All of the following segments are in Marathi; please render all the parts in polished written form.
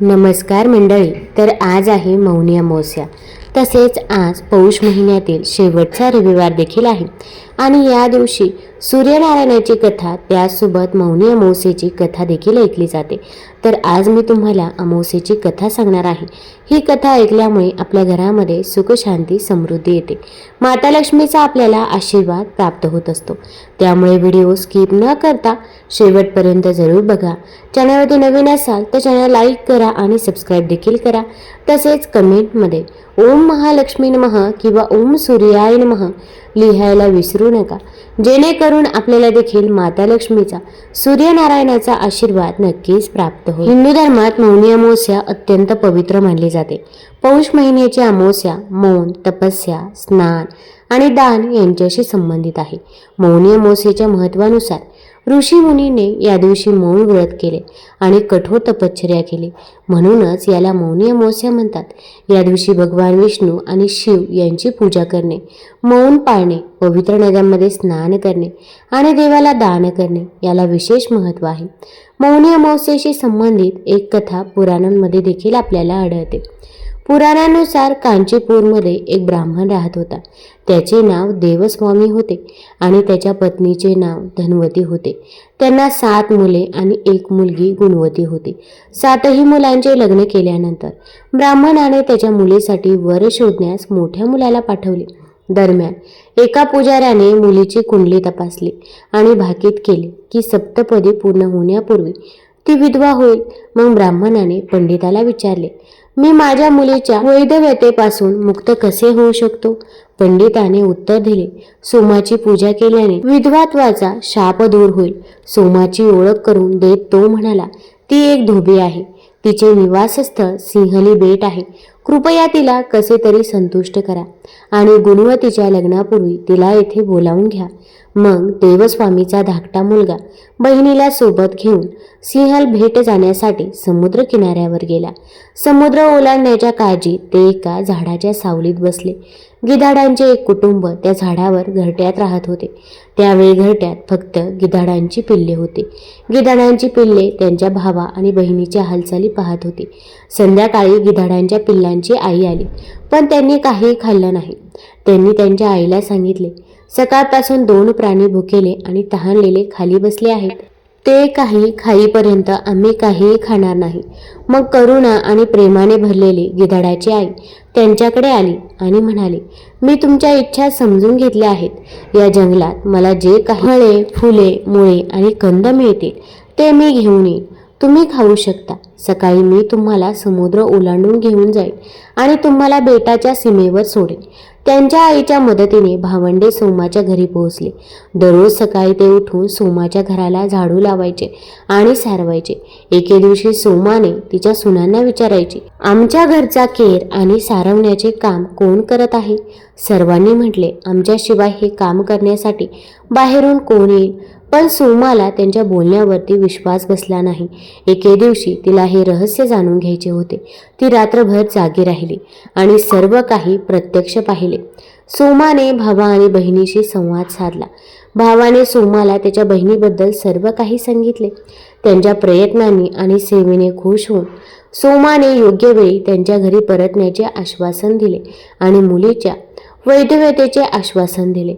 नमस्कार मंडळी. तर आज आहे मौनी अमावस्या. तसेच आज पौष महिन्यातील शेवटचा रविवार देखील आहे आणि या दिवशी सूर्यनारायणाची कथा त्यासोबत मौनी अमावस्येची कथा देखील ऐकली जाते. तर आज मी तुम्हाला अमावस्येची कथा सांगणार आहे. ही कथा ऐकल्यामुळे आपल्या घरामध्ये सुख शांती समृद्धी येते. माता लक्ष्मीचा आपल्याला आशीर्वाद प्राप्त होत असतो. त्यामुळे व्हिडिओ स्किप न करता शेवटपर्यंत जरूर बघा. चॅनलवरती नवीन असाल तर चॅनल लाईक करा आणि सबस्क्राईब देखील करा. तसेच कमेंटमध्ये ओम महालक्ष्मी नमः किंवा ओम सूर्याय नमः लिहायला विसरू नका, जेणेकरून आपल्याला देखील माता लक्ष्मीचा सूर्यनारायणाचा आशीर्वाद नक्कीच प्राप्त होईल. हिंदू धर्मात मौनी अमावस्या अत्यंत पवित्र मानली जाते. पौष महिन्याची अमावस्या मौन, तपस्या, स्नान आणि दान यांच्याशी संबंधित आहे. मौनी अमावस्येच्या महत्त्वानुसार ऋषी मुनीने या दिवशी मौन व्रत केले आणि कठोर तपश्चर्या केली, म्हणूनच याला मौनी अमावस्या म्हणतात. या दिवशी भगवान विष्णू आणि शिव यांची पूजा करणे, मौन पाळणे, पवित्र नद्यांमध्ये स्नान करणे आणि देवाला दान करणे याला विशेष महत्त्व आहे. मौनी अमावस्येशी संबंधित एक कथा पुराणांमध्ये देखील आपल्याला आढळते. पुराणानुसार कांचीपूरमध्ये एक ब्राह्मण राहत होता. त्याचे नाव देवस्वामी होते आणि त्याच्या पत्नीचे नाव धनवती होते. त्यांना 7 मुले आणि 1 मुलगी गुणवती होती. 7ही मुलांचे लग्न केल्यानंतर ब्राह्मणाने त्याच्या मुलीसाठी वर शोधण्यास मोठ्या मुलाला पाठवले. दरम्यान एका पुजाऱ्याने मुलीची कुंडली तपासली आणि भाकीत केले की सप्तपदी पूर्ण होण्यापूर्वी ती विधवा होईल. मग ब्राह्मणाने पंडिताला विचारले, मी माझ्या मुलीच्या वैधव्यतेपासून मुक्त कसे होऊ शकतो? पंडिताने उत्तर दिले, सोमाची पूजा केल्याने विधवात्वाचा शाप दूर होईल. सोमाची ओळख करून देत तो म्हणाला, ती एक धोबी आहे. तिचे निवासस्थळ सिंहली बेट आहे. कृपया तिला कसे तरी संतुष्ट करा आणि गुणवतीच्या लग्नापूर्वी तिला येथे बोलावून घ्या. मग देवस्वामीचा धाकटा मुलगा बहिणीला सोबत घेऊन सिंहल भेट जाण्यासाठी समुद्र किनाऱ्यावर गेला. समुद्र ओलांडण्याच्या काळजीत ते एका झाडाच्या सावलीत बसले. गिधाडांचे एक कुटुंब त्या झाडावर घरट्यात राहत होते. त्यावेळी घरट्यात फक्त गिधाडांची पिल्ले होती. गिधाडांची पिल्ले त्यांच्या भावा आणि बहिणीच्या हालचाली पाहत होती. संध्याकाळी गिधाडांच्या पिल्लांची आई आली, पण त्यांनी काही खाल्लं नाही. त्यांनी त्यांच्या आईला सांगितले, सकाळपासून 2 प्राणी भुकेले आणि तहानलेले खाली बसले आहेत. ते काही खाईपर्यंत आम्ही काहीही खाणार नाही. मग करुणा आणि प्रेमाने भरलेली गिधाडाची आई त्यांच्याकडे आली आणि म्हणाली, मी तुमच्या इच्छा समजून घेतल्या आहेत. या जंगलात मला जे काही फळे, फुले, मुळे आणि कंद मिळतील ते मी घेऊन येईन. तुम्ही खाऊ शकता. सकाळी मी तुम्हाला समुद्र ओलांडून घेऊन जाईन आणि तुम्हाला बेटाच्या सीमेवर सोडेन. त्यांच्या आईच्या मदतीने भावंडे सोमाच्या घरी पोहोचले. दररोज सकाळी ते उठून सोमाच्या घराला झाडू लावायचे आणि सारवायचे. एके दिवशी सोमाने तिच्या सुनांना विचारायची, आमच्या घरचा केर आणि सारवण्याचे काम कोण करत आहे? सर्वांनी म्हटले, आमच्याशिवाय हे काम करण्यासाठी बाहेरून कोण येईल? पण सोमाला त्यांच्या बोलण्यावरती विश्वास बसला नाही. एके दिवशी तिला हे रहस्य जाणून घ्यायचे होते. ती रात्रभर जागी राहिली आणि सर्व काही प्रत्यक्ष पाहिले. सोमाने भावा आणि बहिणीशी संवाद साधला. भावाने सोमाला त्याच्या बहिणीबद्दल सर्व काही सांगितले. त्यांच्या प्रयत्नांनी आणि सेवेने खुश होऊन सोमाने योग्य वेळी त्यांच्या घरी परतण्याचे आश्वासन दिले आणि मुलीच्या वैधव्यतेचे आश्वासन दिले.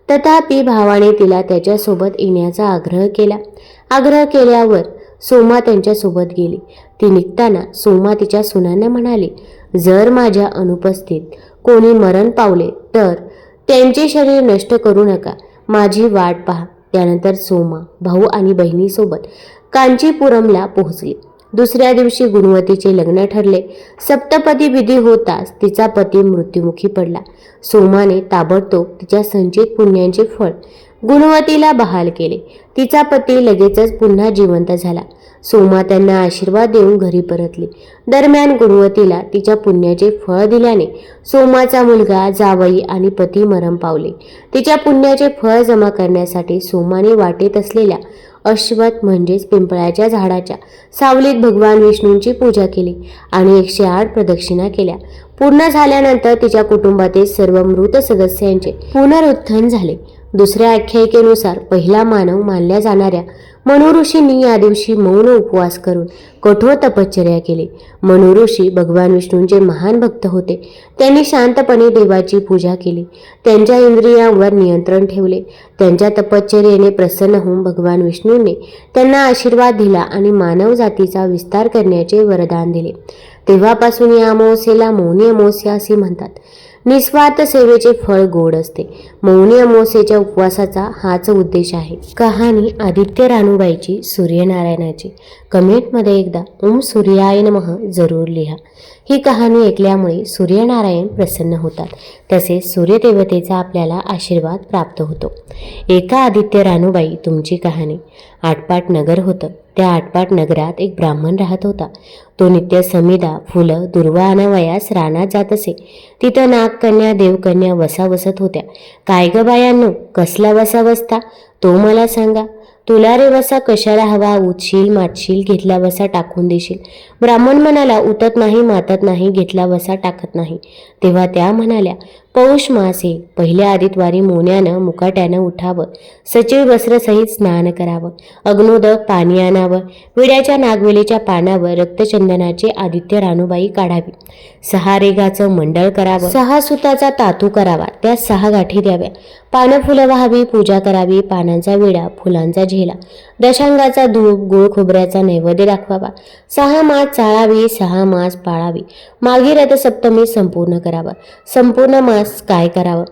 तथापि भावाने तिला त्याच्यासोबत येण्याचा आग्रह केला. आग्रह केल्यावर सोमा त्यांच्यासोबत गेली. ती निघताना सोमा तिच्या सुनांना म्हणाली, जर माझ्या अनुपस्थित कोणी मरण पावले तर त्यांचे शरीर नष्ट करू नका. माझी वाट पहा. त्यानंतर सोमा भाऊ आणि बहिणीसोबत कांचीपुरमला पोहोचली. दुसऱ्या दिवशी गुणवतीचे लग्न ठरले. सप्तपदी विधी होताच तिचा पती मृत्युमुखी पडला. सोमाने ताबडतोब तिच्या संचित पुण्यांचे फळ गुणवतीला बहाल केले. तिचा पती लगेचच पुन्हा जिवंत झाला. सोमा त्यांना आशीर्वाद देऊन घरी परतली. दरम्यान गुणवतीला तिच्या पुण्याचे फळ दिल्याने सोमाचा मुलगा, जावई आणि पती मरण पावले. तिच्या पुण्याचे फळ जमा करण्यासाठी सोमाने वाटेत असलेल्या अश्वत्थ म्हणजेच पिंपळाच्या झाडाच्या सावलीत भगवान विष्णूंची पूजा केली आणि 108 प्रदक्षिणा केल्या. पूर्ण झाल्यानंतर तिच्या कुटुंबातील सर्व मृत सदस्यांचे पुनरुत्थान झाले. दुसऱ्या आख्यायिकेनुसार पहिला मानव मानल्या जाणाऱ्या मनु ऋषींनी या दिवशी मौन उपवास करून कठोर तपश्चर्या केली. मनु ऋषी भगवान विष्णूंचे महान भक्त होते. त्यांनी शांतपणे देवाची पूजा केली. त्यांच्या इंद्रियांवर नियंत्रण ठेवले. त्यांच्या तपश्चर्येने प्रसन्न होऊन भगवान विष्णूंनी त्यांना आशीर्वाद दिला आणि मानव जातीचा विस्तार करण्याचे वरदान दिले. तेव्हापासून या अमावस्येला मौनी अमावस्या असे म्हणतात. निस्वार्थ सेवेचे फळ गोड असते. मौनी अमावस्येच्या उपवासाचा हाच उद्देश आहे. कहाणी आदित्य रानूबाईची सूर्यनारायणाची. कमेंटमध्ये एकदा ओम सूर्याय नमः जरूर लिहा. ही कहाणी ऐकल्यामुळे सूर्यनारायण प्रसन्न होतात. तसेच सूर्यदेवतेचा आपल्याला आशीर्वाद प्राप्त होतो. एका आदित्य रानूबाई तुमची कहाणी. आटपाट नगर होतं. त्या आटपाट नगरात एक ब्राह्मण राहत होता. तो नित्य समिधा, फुलं, दुर्वा आणावयास रानात जात असे. तिथं नागकन्या, देवकन्या वसा बसत होत्या. काय ग बायांनो, कसला वसा बसता तो मला सांगा. तुला रे वसा कशाला हवा? उठशील, मातशील, घेतला वसा टाकून देशील. ब्राह्मण म्हणाला, उतत नाही, मातत नाही, घेतला वसा टाकत नाही. तेव्हा त्या म्हणाल्या, पौष मास आहे. पहिल्या आदितवारी मोन्यानं मुकाट्यानं उठावं, सचिव वस्त्रसहित स्नान करावं, अग्नोदक पाणी आणावं, विड्याच्या नागवेलीच्या पानावर रक्तचंदनाचे आदित्य रानूबाई काढावी, 6 रेघाचं मंडळ करावं, 6 सुताचा तातू करावा, त्या 6 गाठी द्याव्या, पानं फुलं व्हावी, पूजा करावी, पानांचा विडा, फुलांचा झेला, दशांगाचा धूप, गोळ खोबऱ्याचा नैवेद्य दाखवावा, 6 मास चाळावी, 6 मास पाळावी, माघी रथसप्तमी संपूर्ण करावा. संपूर्ण मास काय करावं?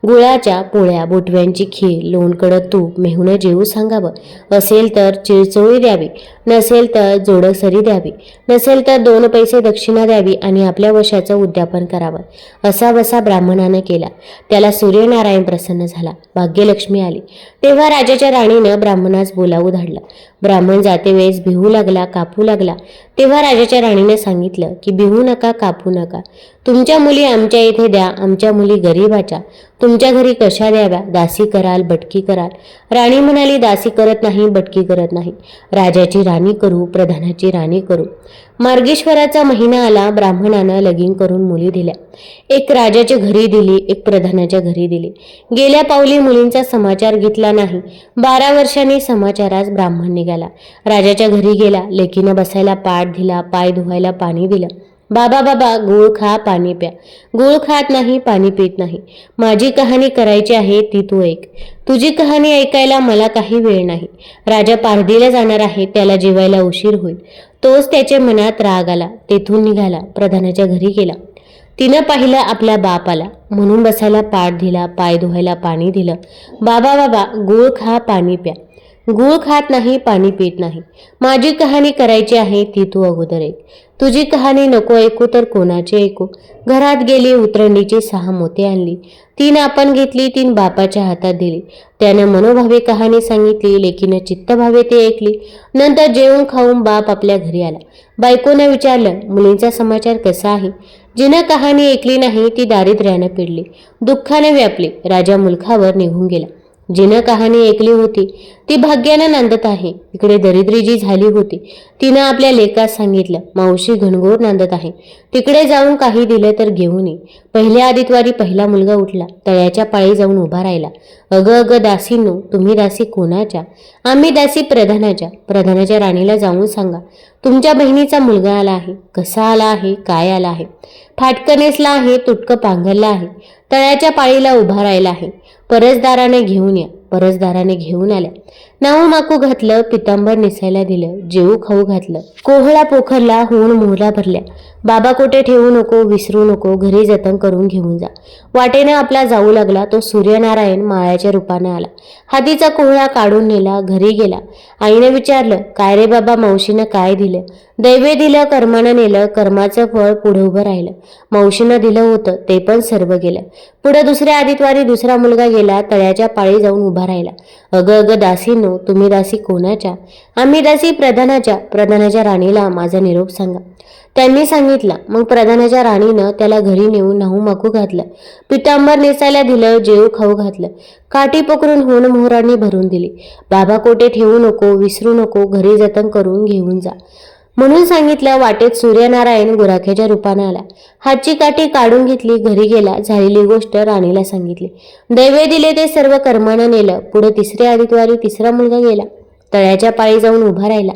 गुळाच्या पोळ्या, बोटव्यांची खीर, लोणकडं तूप, मेहुणं जेवू सांगावं. असेल तर चिरचोळी द्यावी, नसेल तर जोडसरी द्यावी, नसेल तर 2 पैसे दक्षिणा द्यावी आणि आपल्या वशाचं उद्यापन करावं. असा वसा ब्राह्मणानं केला. त्याला सूर्यनारायण प्रसन्न झाला. भाग्यलक्ष्मी आली. तेव्हा राजाच्या राणीनं ब्राह्मणास बोलावून धाडलं. ब्राह्मण जाते वेळेस भिवू लागला, कापू लागला. तेव्हा राजाच्या राणीने सांगितलं की भिवू नका, कापू नका. तुमच्या मुली आमच्या इथे द्या, आमच्या मुली गरीबाच्या. तुमच्या घरी कशा द्याव्या? दासी कराल, बटकी कराल? राणी म्हणाली, दासी करत नाही, बटकी करत नाही. राजाची राणी करू, प्रधानाची राणी करू. मार्गेश्वराचा महिना आला. ब्राह्मणानं लगीन करून मुली दिल्या. एक राजाच्या घरी दिली, एक प्रधानाच्या घरी दिली. गेल्या पावली मुलींचा समाचार घेतला नाही. 12 वर्षांनी समाचारास ब्राह्मण निघाला. राजाच्या घरी गेला. लेकीनं बसायला पाट दिला, पाय धुवायला पाणी दिलं. बाबा बाबा, गूळ खा, पाणी प्या. गूळ खात नाही, पाणी पित नाही. माझी कहाणी करायची आहे, ती तू ऐक. तुझी कहाणी ऐकायला मला काही वेळ नाही. राजा पारडीला जाणार आहे, त्याला जेवायला उशीर होईल. तोच त्याच्या मनात राग आला. तेथून निघाला, प्रधानाच्या घरी गेला. तिनं पाहिलं आपला बाप आला म्हणून बसायला पाट दिला, पाय धुवायला पाणी दिलं. बाबा बाबा, गूळ खा, पाणी प्या. गूळ खात नाही, पाणी पित नाही. माझी कहाणी करायची आहे, ती तू अगोदर ऐक. तुझी कहाणी नको ऐकू तर कोणाची ऐकू? घरात गेली, उतरंडीची 6 मोती आणली. 3 आपण घेतली, 3 बापाच्या हातात दिली. त्यानं मनोभावे कहाणी सांगितली. लेकीनं चित्तभावे ती ऐकली. नंतर जेवून खाऊन बाप आपल्या घरी आला. बायकोनं विचारलं, मुलींचा समाचार कसा आहे? जिनं कहाणी ऐकली नाही ती दारिद्र्यानं पिडली, दुःखाने व्यापली. राजा मुलखावर निघून गेला. जिनं कहाणी ऐकली होती ती भाग्यानं नांदत आहे. इकडे दरिद्री जी झाली होती तिनं आपल्या लेकास सांगितलं, मावशी घनघोर नांदत आहे, तिकडे जाऊन काही दिलं तर घेऊन ये. पहिल्या आदितवारी पहिला मुलगा उठला. तळ्याच्या पाळी जाऊन उभा राहिला. अगं अगं दासींनो, तुम्ही दासी कोणाच्या? आम्ही दासी प्रधानाच्या. प्रधानाच्या राणीला जाऊन सांगा, तुमच्या बहिणीचा मुलगा आला आहे. कसा आला आहे, काय आला आहे? फाटकं नेसला आहे, तुटकं पांघरला आहे, तळ्याच्या पाळीला उभा राहिला आहे. परसदाराने घेऊन या. परसदाराने घेऊन आल्या. नाव माकू घातलं, पितांबर नेसायला दिलं, जेवू खाऊ घातलं. कोहळा पोखरला, होऊन मोहला भरल्या. बाबा कोठे ठेवू नको, विसरू नको, घरी जतन करून घेऊन जा. वाटेनं आपला जाऊ लागला. तो सूर्यनारायण माळ्याच्या रूपानं आला. हातीचा कोहळा काढून नेला, घरी गेला. आईने विचारलं, काय रे बाबा, मावशीनं काय दिलं? दैवे दिलं, कर्मानं नेलं, कर्माचं फळ पुढे उभं राहिलं. मावशीनं दिलं होतं ते पण सर्व गेलं. पुढे दुसऱ्या आदितवारी दुसरा मुलगा गेला. तळ्याच्या पाळी जाऊन उभा राहिला. अगं अगं दासींनो, तुम्ही दासी कोणाच्या? आम्ही दासी प्रधानाच्या. प्रधानाच्या राणीला माझा निरोप सांगा. त्यांनी सांगितलं. मग प्रधानाच्या राणीनं त्याला घरी नेऊन नाहू माकू घातलं, पितांबर नेसायला दिलं, जेवू खाऊ घातलं, काठी पकडून होण मोहरांनी भरून दिली. बाबा कोठे ठेवू नको, विसरू नको, घरी जतन करून घेऊन जा. म्हणून सांगितलं. वाटेत सूर्यनारायण गुराख्याच्या रूपाने आला. हातची काठी काढून घेतली. घरी गेला. झालेली गोष्ट राणीला सांगितली. दैवे दिले ते सर्व कर्मानं नेलं. पुढे तिसऱ्या आदित्यवारी तिसरा मुलगा गेला. तळ्याच्या पाळी जाऊन उभा राहिला.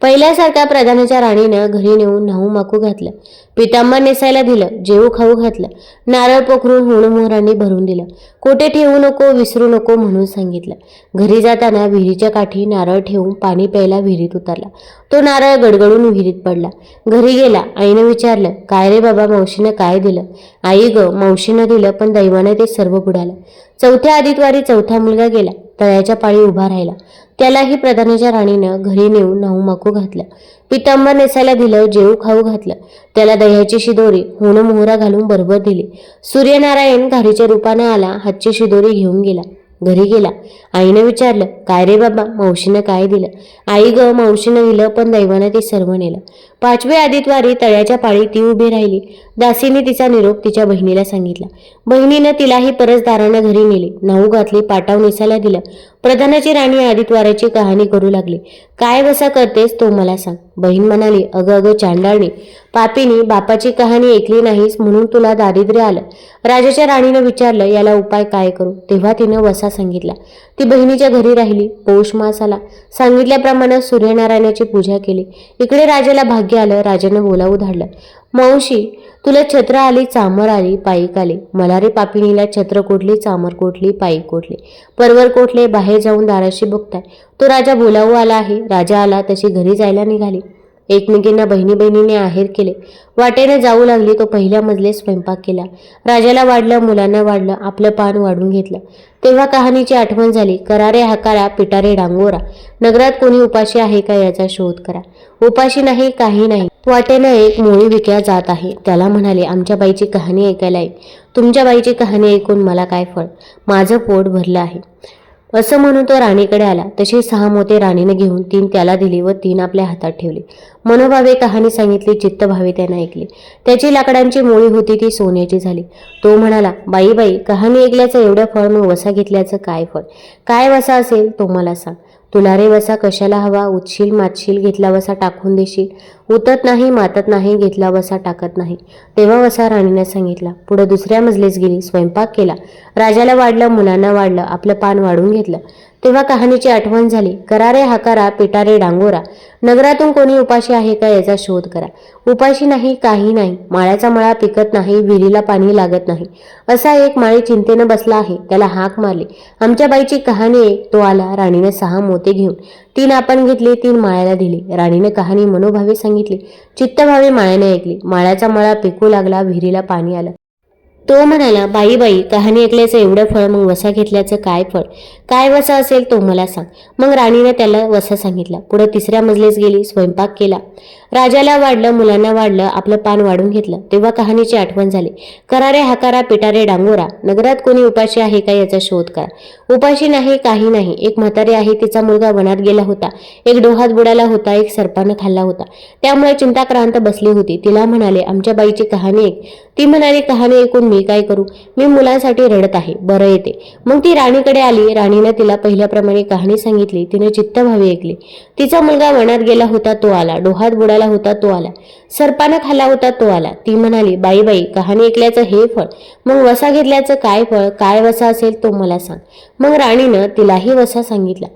पहिल्यासारखा प्रधानाच्या राणीनं घरी नेऊन न्हाऊ माकू घातलं. पितांबर नेसायला दिलं. जेवू खाऊ घातलं. नारळ पोखरून होणमोहरांनी भरून दिलं. कोठे ठेवू नको, विसरू नको म्हणून सांगितलं. घरी जाताना विहिरीच्या काठी नारळ ठेवून पाणी प्यायला विहिरीत उतरला. तो नारळ गडगडून विहिरीत पडला. घरी गेला. आईनं विचारलं, काय रे बाबा, मावशीनं काय दिलं? आई ग, मावशीनं दिलं, पण दैवानं ते सर्व बुडालं. चौथ्या आदित्यवारी चौथा मुलगा गेला. तळ्याच्या पाळी उभा राहिला. त्यालाही प्रधानाच्या राणीनं घरी नेऊन न्हाऊ माकू घातलं. पितांबर नेसायला दिलं. जेवू खाऊ घातलं. त्याला दह्याची शिदोरी होणं मोहरा घालून बरोबर दिली. सूर्यनारायण घारीच्या रूपानं आला. हातची शिदोरी घेऊन गेला. घरी गेला. आईनं विचारलं, काय रे बाबा, मावशीनं काय दिलं? आई ग, मावशीनं दिलं, पण दैवानं ते सर्व नेलं. पाचव्या आदित्यवारी तळ्याच्या पाळी ती उभी राहिली. दासीने तिचा निरोप तिच्या बहिणीला सांगितला. बहिणीनं तिलाही परसदारानं घरी नेली. न्हाऊ घातली. पाटाव नेसायला दिलं. प्रधानाची राणी आदित्यवाराची कहाणी करू लागली. काय वसा करतेस तो मला सांग. बहीण म्हणाली, अगं अगं चांडाळणी, पापीनी, बापाची कहाणी ऐकली नाहीस म्हणून तुला दारिद्र्य आलं. राजाच्या राणीनं विचारलं, याला उपाय काय करू? तेव्हा तिनं वसा सांगितला. ती बहिणीच्या घरी राहिली. पौष मास आला. सांगितल्याप्रमाणे सूर्यनारायणाची पूजा केली. इकडे राजाला भाग्य आलं. राजानं बोलावू धाडलं. मावशी, तुला छत्र आली, चामर आली, पायीक आली. मला रे पापिनीला छत्र कोठली, चामर कोठली, पायीक कोठली, परवर कोठले? बाहेर जाऊन दाराशी बघताय. तो राजा बोलावू आला आहे. राजा आला तशी घरी जायला निघाली. एकमेकींना बहिणी बहिणीने आहेर केले. वाटेने जाऊ लागली. तो पहिल्या मजले स्वयंपाक केला. राजाला वाढलं, मुलांना वाढलं, आपलं पान वाढून घेतलं. तेव्हा कहाणीची आठवण झाली. करारे हकारा, पिटारे डांगोरा, नगरात कोणी उपाशी आहे का याचा शोध करा. उपाशी नाही, काही नाही. वाटेनं एक मोळी विक्या जात आहे. त्याला म्हणाले, आमच्या बाईची कहाणी ऐकायला ये. तुमच्या बाईची कहाणी ऐकून मला काय फळ, माझं पोट भरलं आहे. असं म्हणून तो राणीकडे आला. तशी 6 मोते राणीने घेऊन 3 त्याला दिली व 3 आपल्या हातात ठेवली. मनोभावे कहाणी सांगितली. चित्तभावे त्यानं ऐकली. त्याची लाकडांची मोळी होती ती सोन्याची झाली. तो म्हणाला, बाई बाई, कहाणी ऐकल्याचं एवढं फळ, मग वसा घेतल्याचं काय फळ? काय वसा असेल तो मला सांग. तुला रे वसा कशाला हवा? उतशील मातशील, घेतला वसा टाकून देशील. उतत नाही, मातत नाही, घेतला वसा टाकत नाही. तेव्हा वसा राणीने सांगितला. पुढे दुसऱ्या मजलीस गेली. स्वयंपाक केला. राजाला वाढलं, मुलांना वाढलं, आपलं पान वाढून घेतलं. तेव्हा कहाणीची आठवण झाली. करारे हकारा, पिटारे डांगोरा, नगरातून कोणी उपाशी आहे का याचा शोध करा. उपाशी नाही, काही नाही. माळ्याचा मळा पिकत नाही, विहिरीला पाणी लागत नाही. असा एक माळी चिंतेनं बसला आहे. त्याला हाक मारली. आमच्या बाईची कहाणी ऐक. तो आला. राणीने 6 मोते घेऊन 3 आपण घेतली, 3 माळ्याला दिली. राणीने कहाणी मनोभावे सांगितली. चित्तभावे माळ्याने ऐकली. माळ्याचा मळा पिकू लागला, विहिरीला पाणी आलं. तो म्हणाला, बाई बाई, कहाणी ऐकल्याचं एवढं फळ, मग वसा घेतल्याचं काय फळ? काय वसा असेल तो मला सांग. मग राणीने त्याला वसा सांगितला. पुढे तिसऱ्या मजलीस गेली. स्वयंपाक केला. राजाला वाढलं, मुलांना वाढलं, आपलं पान वाढून घेतलं. तेव्हा कहाणीची आठवण झाली. करारे हकारा, पिटारे डांगोरा, नगरात कोणी उपाशी आहे का याचा शोध करा. उपाशी नाही, काही नाही. एक म्हातारी आहे. तिचा मुलगा वनात गेला होता. एक डोहात बुडाला होता. एक सर्पानं खाल्ला होता. त्यामुळे चिंताक्रांत बसली होती. तिला म्हणाले, आमच्या बाईची कहाणी ऐक. ती म्हणाली, कहाणी ऐकून मी काय करू? मी मुलांसाठी रडत आहे. बरं येते. मग ती राणीकडे आली. राणीनं तिला पहिल्याप्रमाणे कहाणी सांगितली. तिने चित्तभावे ऐकली. तिचा मुलगा वनात गेला होता. तो आला. डोहात बुडाला होता. तो आला. सर्पानं खाल्ला होता. तो आला. ती म्हणाली, बाई बाई, कहाणी ऐकल्याचं हे फळ, मग वसा घेतल्याचं काय फळ? काय वसा असेल तो मला सांग. मग राणीनं तिलाही वसा सांगितला.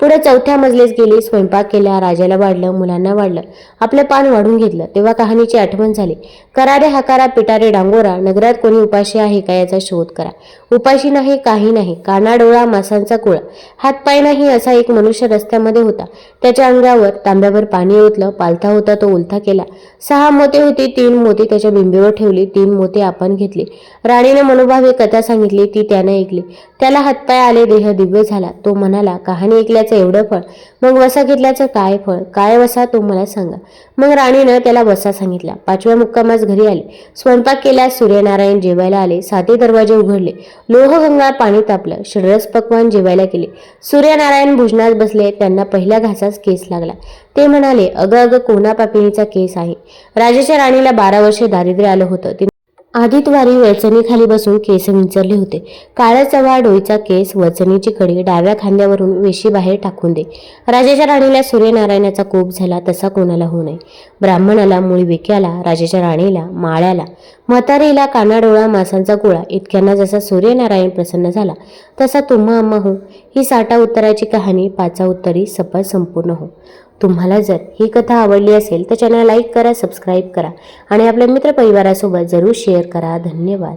पुढे चौथ्या मजलीस गेली. स्वयंपाक केला. राजाला वाढलं, मुलांना वाढलं, आपलं पान वाढून घेतलं. तेव्हा कहाणीची आठवण झाली. करारे हकारा, पिटारे डांगोरा, नगरात कोणी उपाशी आहे का याचा शोध करा. उपाशी नाही, काही नाही. काना डोळा, मासांचा कुळा, हातपाय नाही असा एक मनुष्य रस्त्यामध्ये होता. त्याच्या अंगावर तांब्यावर पाणी ओतलं. पालथा होता तो उलथा केला. 6 मोते होती. 3 मोती त्याच्या बिंबीवर ठेवली. 3 मोते आपण घेतली. राणीने मनोभावे कथा सांगितली. ती त्याने ऐकली. त्याला हातपाय आले. देह दिव्य झाला. तो म्हणाला, कहाणी ऐकल्याचं एवढं फळ, मग वसा घेतल्याचं काय फळ? काय वसा तो मला सांगा. मग राणीनं त्याला वसा सांगितला. 5व्या मुक्कामास घरी आले. स्वयंपाक केला. सूर्यनारायण जेवायला आले. 7 दरवाजे उघडले. लोहगंगा पाणी तापलं. षडरस पक्वान जेवायला केले. सूर्यनारायण भोजनात बसले. त्यांना पहिल्या घासास केस लागला. ते म्हणाले, अगं अगं, कोणा पापिणीचा केस आहे? राजाच्या राणीला 12 वर्षे दारिद्र्य आलं होतं. आदितवारी वचनी खाली बसून केस विंचरले होते. काळा चव्हाळ डोईचा केस, वचनीची कडी डाव्या खांद्यावरून वेशी बाहेर टाकून दे. राजाच्या राणीला सूर्यनारायणाचा कोप झाला तसा कोणाला होऊ नये. ब्राह्मणाला, मूळ विक्याला, राजाच्या राणीला, माळ्याला, म्हातारीला कानाडोळा मासांचा गोळा इतक्यांना जसा सूर्यनारायण प्रसन्न झाला तसा तुम्हा आम्हा हो. ही 60 उत्तराची कहाणी 5 उत्तरी सपा संपूर्ण हो. तुम्हाला जर ही कथा आवडली असेल तर चॅनल लाईक करा, सबस्क्राईब करा आणि आपल्या मित्रपरिवारासोबत जरूर शेअर करा. धन्यवाद.